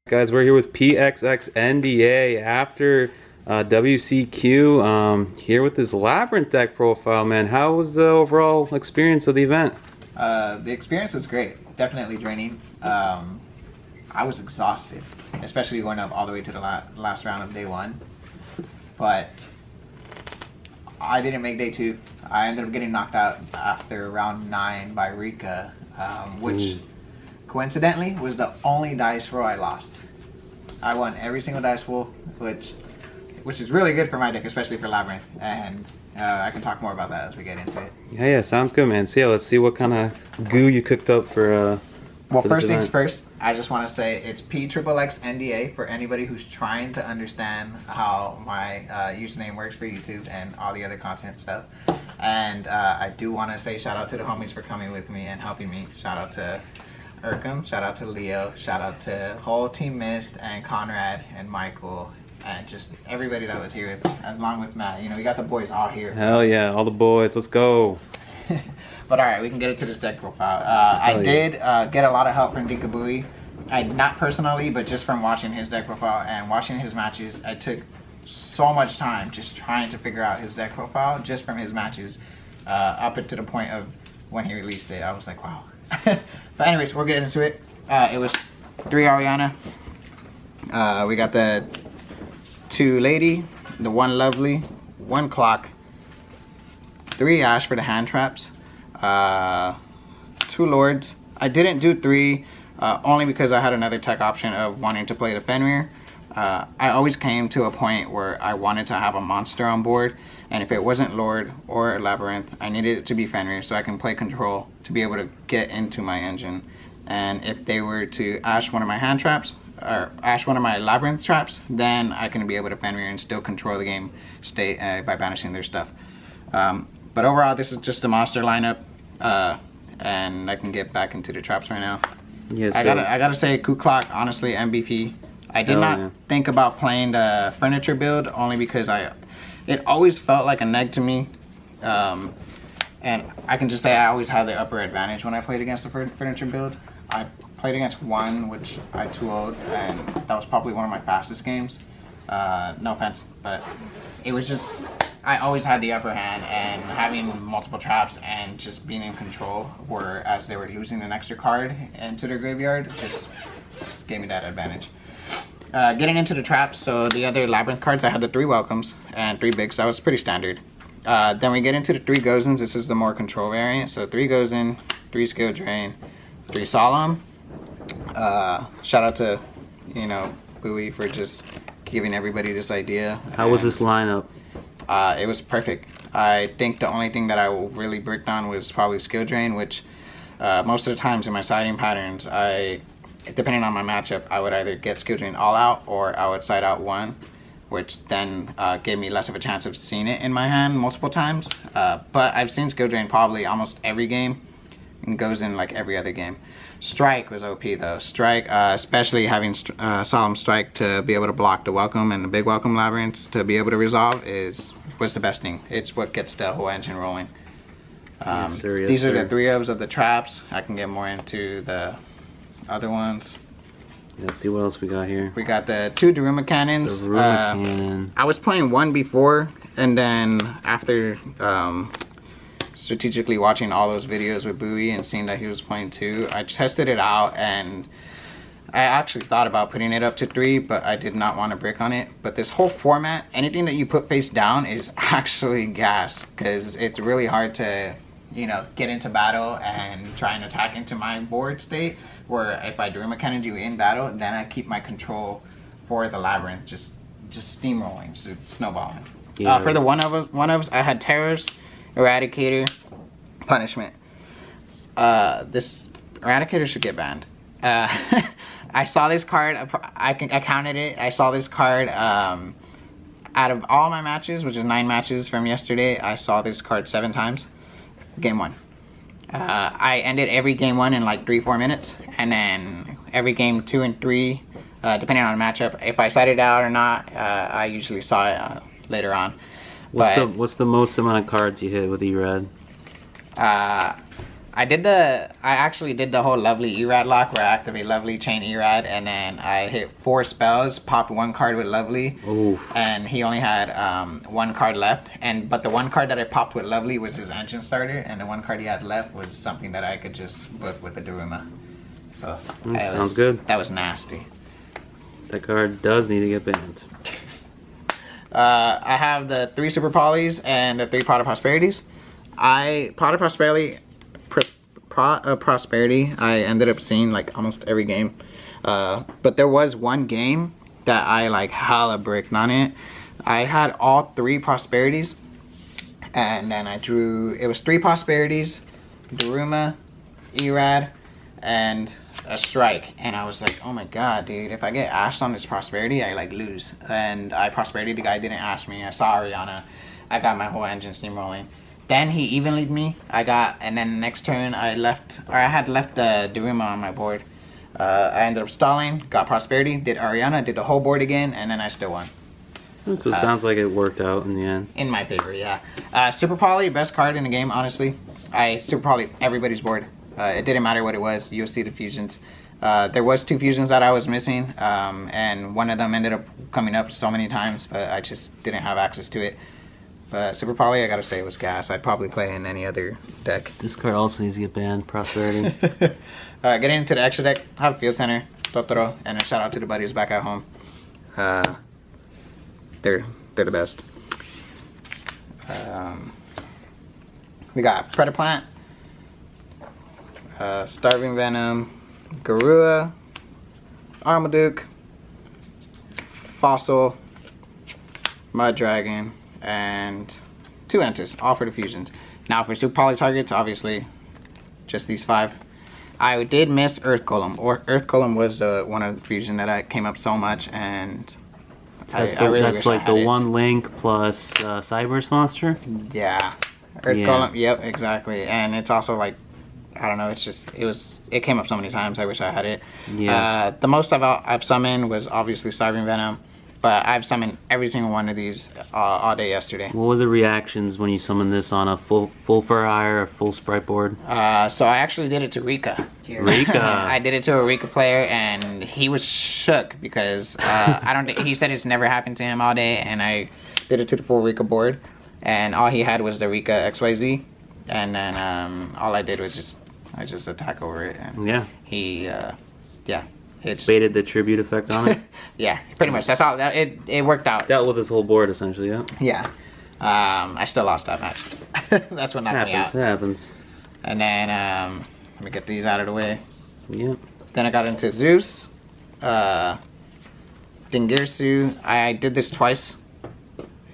Guys, we're here with PXXNDA after WCQ. Here with this Labyrinth deck profile, man. How was the overall experience of the event? The experience was great. Definitely draining. I was exhausted, especially going up all the way to the last round of day one. But I didn't make day two. I ended up getting knocked out after round 9 by Rika, which coincidentally was the only dice roll I lost. I won every single dice roll, which is really good for my deck, especially for Labyrinth, and I can talk more about that as we get into it. Yeah, sounds good, man. So yeah, let's see what kind of goo you cooked up for well, first things first, I just want to say it's PXXNDA for anybody who's trying to understand how my username works for YouTube and all the other content stuff. And I do want to say shout out to the homies for coming with me and helping me. Shout out to Urkham, shout out to Leo, shout out to whole Team Mist and Conrad and Michael and just everybody that was here along with Matt. You know, we got the boys all here. Hell yeah, all the boys, let's go. But alright, we can get into this deck profile. I did get a lot of help from Dikabui. Not personally, but just from watching his deck profile and watching his matches. I took so much time just trying to figure out his deck profile just from his matches up to the point of when he released it. I was like, wow. But anyways, we'll get into it. It was 3 Ariana. We got the 2 Lady, the 1 Lovely, 1 Clock, 3 Ash for the hand traps, 2 Lords. I didn't do 3 only because I had another tech option of wanting to play the Fenrir. I always came to a point where I wanted to have a monster on board, and if it wasn't Lord or Labyrinth, I needed it to be Fenrir so I can play control to be able to get into my engine. And if they were to Ash one of my hand traps, or Ash one of my Labyrinth traps, then I can be able to Fenrir and still control the game state by banishing their stuff. But overall, this is just a monster lineup, and I can get back into the traps right now. Yes, I gotta say, Ku-Clock, honestly, MVP. I did not think about playing the furniture build only because it always felt like a neg to me. And I can just say I always had the upper advantage when I played against the furniture build. I played against one, which I 2-0'd, and that was probably one of my fastest games. No offense, but it was just, I always had the upper hand, and having multiple traps and just being in control, whereas they were losing an extra card into their graveyard, just gave me that advantage. Getting into the traps, so the other Labyrinth cards, I had the 3 Welcomes and 3 Bigs. That was pretty standard. Then we get into the 3 Gozens. This is the more control variant. So 3 Gozen, 3 Skill Drain, 3 Solemn. Shout out to, you know, Bowie for just giving everybody this idea. How was this lineup? It was perfect. I think the only thing that I really bricked on was probably Skill Drain, which most of the times in my siding patterns, depending on my matchup, I would either get Skill Drain all out or I would side out 1, which then gave me less of a chance of seeing it in my hand multiple times. But I've seen Skill Drain probably almost every game and goes in like every other game. Strike was OP though. Strike, especially having Solemn Strike to be able to block the Welcome and the Big Welcome Labyrinths to be able to resolve was the best thing. It's what gets the whole engine rolling. Yes, sir, yes, these are the 3 of the traps. I can get more into the other ones. Let's see what else we got here. We got the 2 Daruma Cannons. The Daruma Cannon. I was playing 1 before, and then after strategically watching all those videos with Bowie and seeing that he was playing 2, I tested it out, and I actually thought about putting it up to 3, but I did not want to brick on it. But this whole format, anything that you put face down is actually gas, because it's really hard to, you know, get into battle and try and attack into my board state, where if I Daruma Cannon you in battle, then I keep my control for the Labyrinth just steamrolling, so snowballing. Yeah. For the one-ofs, I had Terrors, Eradicator, Punishment. This Eradicator should get banned. I saw this card, I counted it, I saw this card, out of all my matches, which is 9 matches from yesterday, I saw this card 7 times. Game 1. I ended every game 1 in like 3-4 minutes, and then every game 2 and 3, depending on the matchup, if I sided out or not, I usually saw it later on. What's the most amount of cards you hit with E-Red? I actually did the whole Lovely Erad lock where I activate Lovely, chain Erad, and then I hit 4 spells, popped 1 card with Lovely. Oof. And he only had 1 card left. But the 1 card that I popped with Lovely was his engine starter, and the 1 card he had left was something that I could just book with the Daruma. So sounds good. That was nasty. That card does need to get banned. I have the 3 Super Polys and the 3 Pot of Prosperities. Pot of Prosperity, I ended up seeing like almost every game. But there was one game that I like hella bricked on it. I had all 3 Prosperities, and then I drew, it was 3 Prosperities, Daruma, Erad, and a strike. And I was like, oh my god, dude, if I get ashed on this Prosperity, I like lose. And I Prosperity, the guy didn't ash me. I saw Ariana. I got my whole engine steamrolling. Then he evenly'd me. And then next turn I had left the Daruma on my board. I ended up stalling, got Prosperity, did Ariana, did the whole board again, and then I still won. So it sounds like it worked out in the end. In my favor, yeah. Super Poly, best card in the game, honestly. I Super Poly everybody's board. It didn't matter what it was. You'll see the fusions. There was 2 fusions that I was missing, and one of them ended up coming up so many times, but I just didn't have access to it. But Super Poly, I gotta say, was gas. I'd probably play in any other deck. This card also needs to get banned, Prosperity. Getting into the extra deck, have Field Center, Totoro, and a shout out to the buddies back at home. They're the best. We got Predaplant, Starving Venom, Garua, Armaduke, Fossil, Mud Dragon, and 2 Entis, all for the fusions. Now for Super Poly targets, obviously, just these 5. I did miss Earth Golem, or Earth Golem was the one of the fusion that I came up so much, and That's I really wish like I the had it. 1 link plus Cyberse monster. Yeah, Earth Golem. Yep, exactly. And it's also like, I don't know. It's just it came up so many times. I wish I had it. Yeah. The most I've summoned was obviously Starving Venom, but I've summoned every single one of these all day yesterday. What were the reactions when you summoned this on a full fur eye or a full sprite board? So I actually did it to Rika. Rika. I did it to a Rika player, and he was shook because he said it's never happened to him all day, and I did it to the full Rika board, and all he had was the Rika XYZ, and then all I did was just attack over it, and he it just Baited the tribute effect on it. yeah, pretty much. That's all. It worked out. Dealt with his whole board essentially. Yeah. Yeah. I still lost that match. That's what knocked me out. Happens. And then let me get these out of the way. Yeah. Then I got into Zeus, Dingirsu. I did this twice.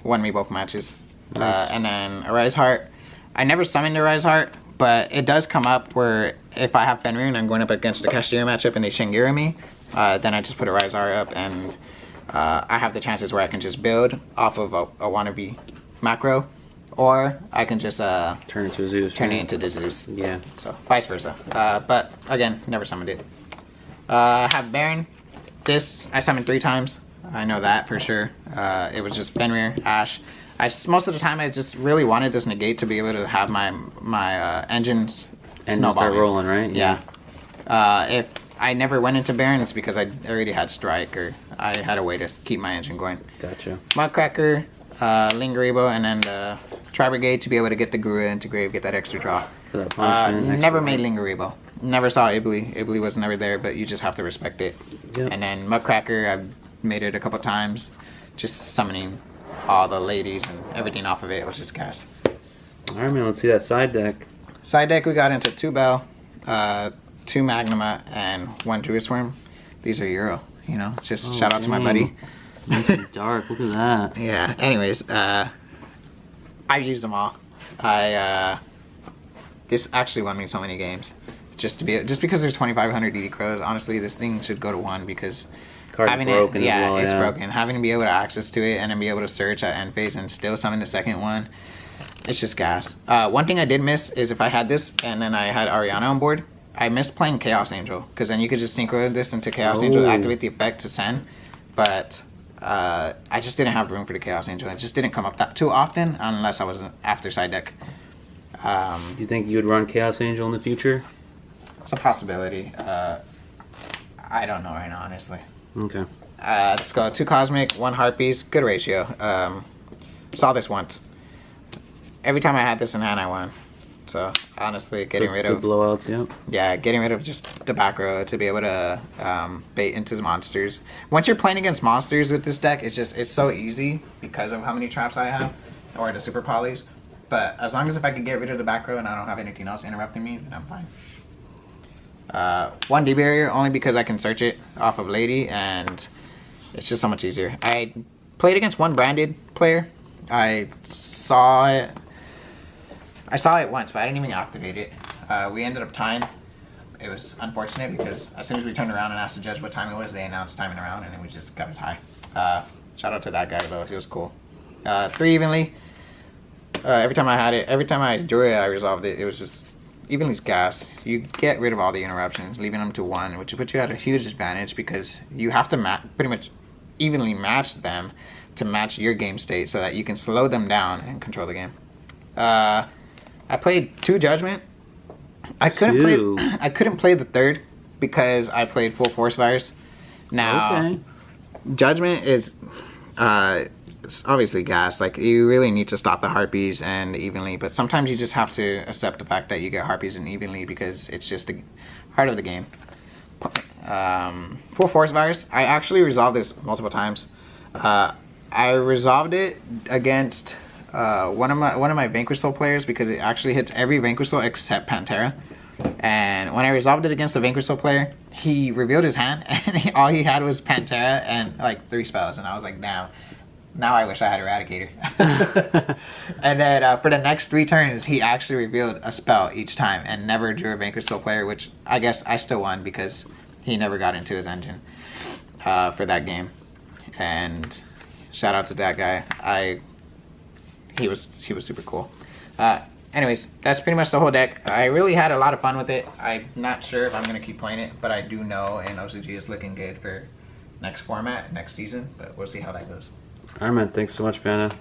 Won me both matches. Nice. And then Arise Heart. I never summoned Arise Heart, but it does come up where if I have Fenrir and I'm going up against the Cashier matchup and they Shingira me, then I just put Arise Heart up, and I have the chances where I can just build off of a wannabe macro, or I can just Turn it to a Zeus. turn it into the Zeus. Yeah. So vice versa. But again, never summoned it. I have Baron. This I summoned 3 times. I know that for sure. It was just Fenrir, Ash. Most of the time I just really wanted this negate to be able to have my engines And snowballing. start rolling, right? Yeah. If I never went into Baron, it's because I already had Strike, or I had a way to keep my engine going. Gotcha. Mudcracker, Lingrebo, and then the Tri-Brigade to be able to get the Guru into grave, get that extra draw. For that punishment. Never made Lingrebo. Never saw Ibly. Ibly was never there, but you just have to respect it. Yep. And then Mudcracker, I've made it a couple times, just summoning all the ladies and everything off of it. It was just gas. Alright, man, let's see that side deck. Side deck, we got into 2 Bell, 2 Magnuma, and 1 Druid Swarm. These are Euro, you know. Just shout out to my buddy. Nice and dark. Look at that. Yeah. Anyways, I used them all. This actually won me so many games. Just because there's 2,500 DD Crows. Honestly, this thing should go to 1 because Card's having broken it, as well, it's yeah. broken. Having to be able to access to it and then be able to search at end phase and still summon the second one, it's just gas. One thing I did miss is if I had this and then I had Ariana on board, I missed playing Chaos Angel, because then you could just synchro this into Chaos Angel, activate the effect to send. But I just didn't have room for the Chaos Angel. It just didn't come up that too often unless I was after side deck. You think you would run Chaos Angel in the future? It's a possibility. I don't know right now, honestly. Okay. Let's go 2 Cosmic, 1 Harpies. Good ratio. Saw this once. Every time I had this in hand, I won. So honestly, getting rid of blowouts, yep. Yeah, getting rid of just the back row to be able to bait into monsters. Once you're playing against monsters with this deck, it's so easy because of how many traps I have, or the super polys. But as long as if I can get rid of the back row and I don't have anything else interrupting me, then I'm fine. 1 D barrier only because I can search it off of Lady, and it's just so much easier. I played against 1 branded player. I saw it once, but I didn't even activate it. We ended up tying. It was unfortunate because as soon as we turned around and asked the judge what time it was, they announced timing around, and then we just got a tie. Shout out to that guy though, he was cool. 3 evenly. Every time I had it, every time I drew it, I resolved it. It was just evenly's gas. You get rid of all the interruptions, leaving them to 1, which puts you at a huge advantage because you have to pretty much evenly match them to match your game state so that you can slow them down and control the game. I played 2 Judgment. I couldn't play the 3rd because I played full Force Virus. Now, Judgment is it's obviously gas. Like, you really need to stop the Harpies and evenly, but sometimes you just have to accept the fact that you get Harpies and evenly because it's just the heart of the game. Full Force Virus, I actually resolved this multiple times. I resolved it against one of my Vanquish Soul players because it actually hits every Vanquish Soul except Pantera. And when I resolved it against the Vanquish Soul player, he revealed his hand and all he had was Pantera and like 3 spells, and I was like, damn. Now I wish I had Eradicator. And then for the next 3 turns, he actually revealed a spell each time and never drew a Vanquish Soul player, which I guess I still won because he never got into his engine for that game. And shout out to that guy. He was super cool. Anyways, that's pretty much the whole deck. I really had a lot of fun with it. I'm not sure if I'm going to keep playing it, but I do know NAWCQ is looking good for next format, next season, but we'll see how that goes. Alright, man. Thanks so much, Panda.